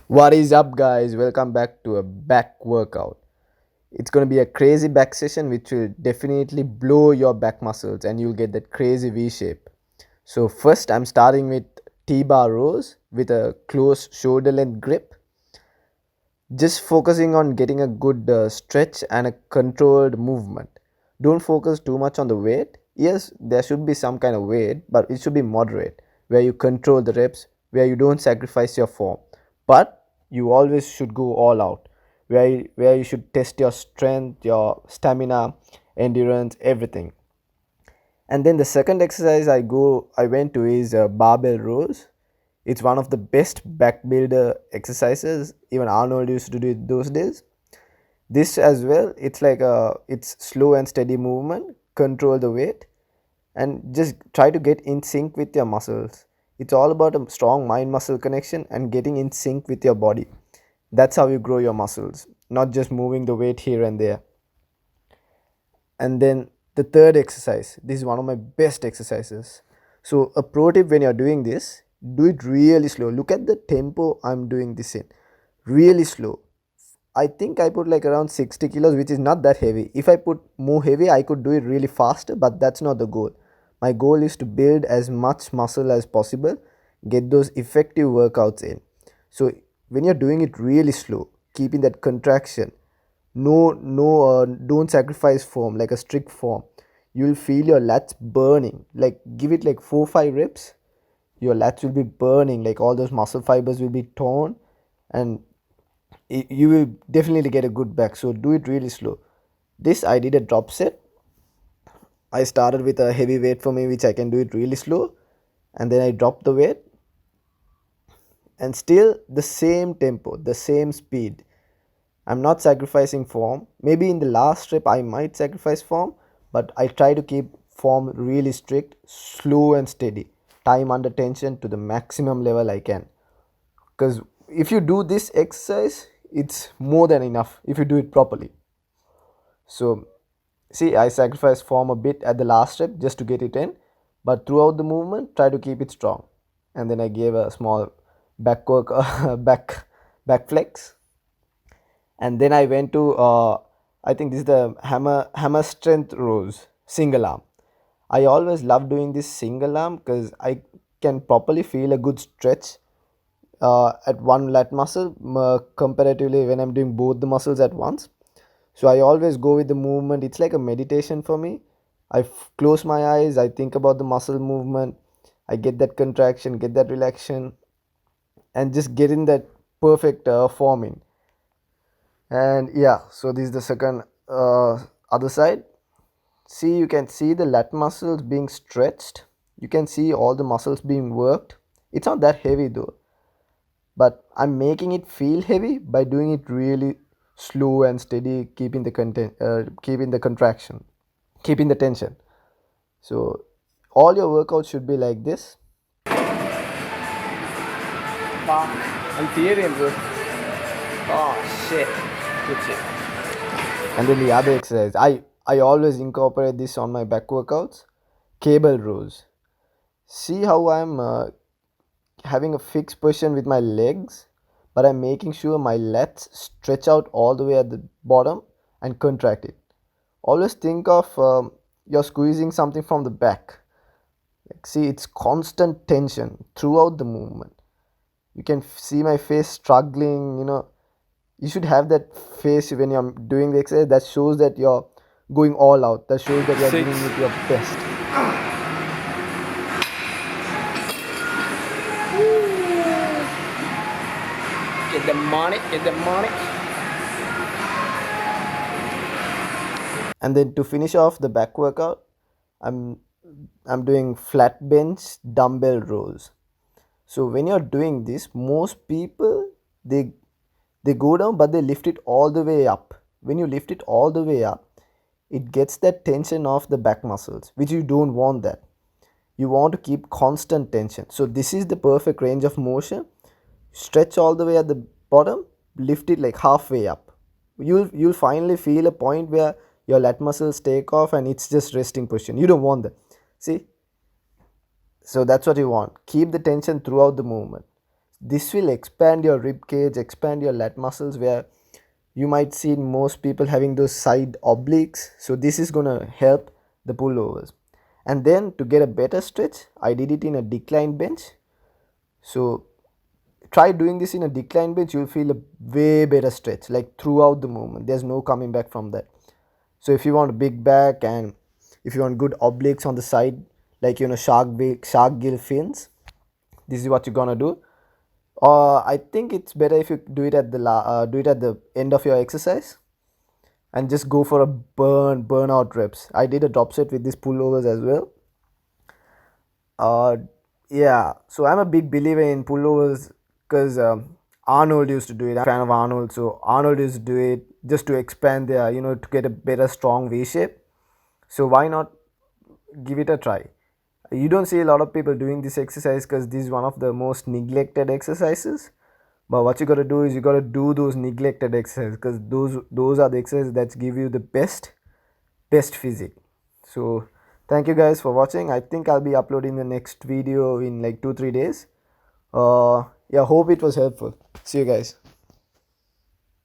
What is up, guys? Welcome back to a back workout. It's going to be a crazy back session which will definitely blow your back muscles and you'll get that crazy V shape. So, first, I'm starting with T bar rows with a close shoulder length grip, just focusing on getting a good stretch and a controlled movement. Don't focus too much on the weight. Yes, there should be some kind of weight, but it should be moderate, where you control the reps, where you don't sacrifice your form. But you always should go all out, where you should test your strength, your stamina, endurance, everything. And then the second exercise I went to is barbell rows. It's one of the best back builder exercises. Even Arnold used to do it those days. This as well, it's slow and steady movement. Control the weight and just try to get in sync with your muscles. It's all about a strong mind muscle connection and getting in sync with your body. That's how you grow your muscles, not just moving the weight here and there. And then the third exercise, this is one of my best exercises. So a pro tip: when you're doing this, do it really slow. Look at the tempo I'm doing this in, really slow. I think I put like around 60 kilos, which is not that heavy. If I put more heavy, I could do it really fast, but that's not the goal. My goal is to build as much muscle as possible, get those effective workouts in. So when you're doing it really slow, keeping that contraction, don't sacrifice form like a strict form. You'll feel your lats burning. Like give it like 4 5 reps. Your lats will be burning. Like all those muscle fibers will be torn, and you will definitely get a good back. So do it really slow. This I did a drop set. I started with a heavy weight for me, which I can do it really slow, and then I dropped the weight, and still the same tempo, the same speed. I'm not sacrificing form. Maybe in the last rep I might sacrifice form, but I try to keep form really strict, slow and steady. Time under tension to the maximum level I can. Because if you do this exercise, it's more than enough if you do it properly. So see, I sacrifice form a bit at the last rep just to get it in, but throughout the movement try to keep it strong. And then I gave a small back work, back flex, and then I went to I think this is the hammer strength rows single arm. I always love doing this single arm because I can properly feel a good stretch at one lat muscle comparatively when I'm doing both the muscles at once. So I always go with the movement. It's like a meditation for me. Close my eyes, I think about the muscle movement, I get that contraction, get that relaxation, and just get in that perfect form in. And yeah, so this is the second other side. See, you can see the lat muscles being stretched, you can see all the muscles being worked. It's not that heavy though, but I'm making it feel heavy by doing it really slow and steady, keeping the keeping the contraction, keeping the tension. So all your workouts should be like this. Fuck, I'm tearing, bro. Oh shit, good shit. And then the other exercise, I always incorporate this on my back workouts. Cable rows. See how I'm having a fixed position with my legs, but I'm making sure my lats stretch out all the way at the bottom and contract it. Always think of you're squeezing something from the back. Like, see, it's constant tension throughout the movement. You can see my face struggling. You should have that face when you're doing the exercise. That shows that you're going all out. That shows that you're Six. giving it your best. Get the money, get the money. And then to finish off the back workout, i'm I'm doing flat bench dumbbell rows. So when you're doing this, most people, they go down but they lift it all the way up. When you lift it all the way up, it gets that tension off the back muscles, which you don't want. That you want to keep constant tension. So this is the perfect range of motion. Stretch all the way at the bottom, lift it like halfway up. You'll finally feel a point where your lat muscles take off and it's just resting position. You don't want that. See, so that's what you want. Keep the tension throughout the movement. this will expand your rib cage, expand your lat muscles, where you might see most people having those side obliques. So this is gonna help the pullovers. And then to get a better stretch, I did it in a decline bench. So try doing this in a decline bench, you'll feel a way better stretch like throughout the movement. There's no coming back from that. So if you want a big back and if you want good obliques on the side, like shark gill fins, this is what you're gonna do. I think it's better if you do it at the end of your exercise and just go for a burnout reps. I did a drop set with these pullovers as well. uh yeah, so I'm a big believer in pullovers because Arnold used to do it. I'm a fan of Arnold, so Arnold used to do it just to expand their, to get a better strong V shape. So why not give it a try? You don't see a lot of people doing this exercise because this is one of the most neglected exercises. But what you got to do is you got to do those neglected exercises, because those are the exercises that give you the best physique. So thank you guys for watching. I think I'll be uploading the next video in like 2-3 days. Yeah, hope it was helpful. See you guys.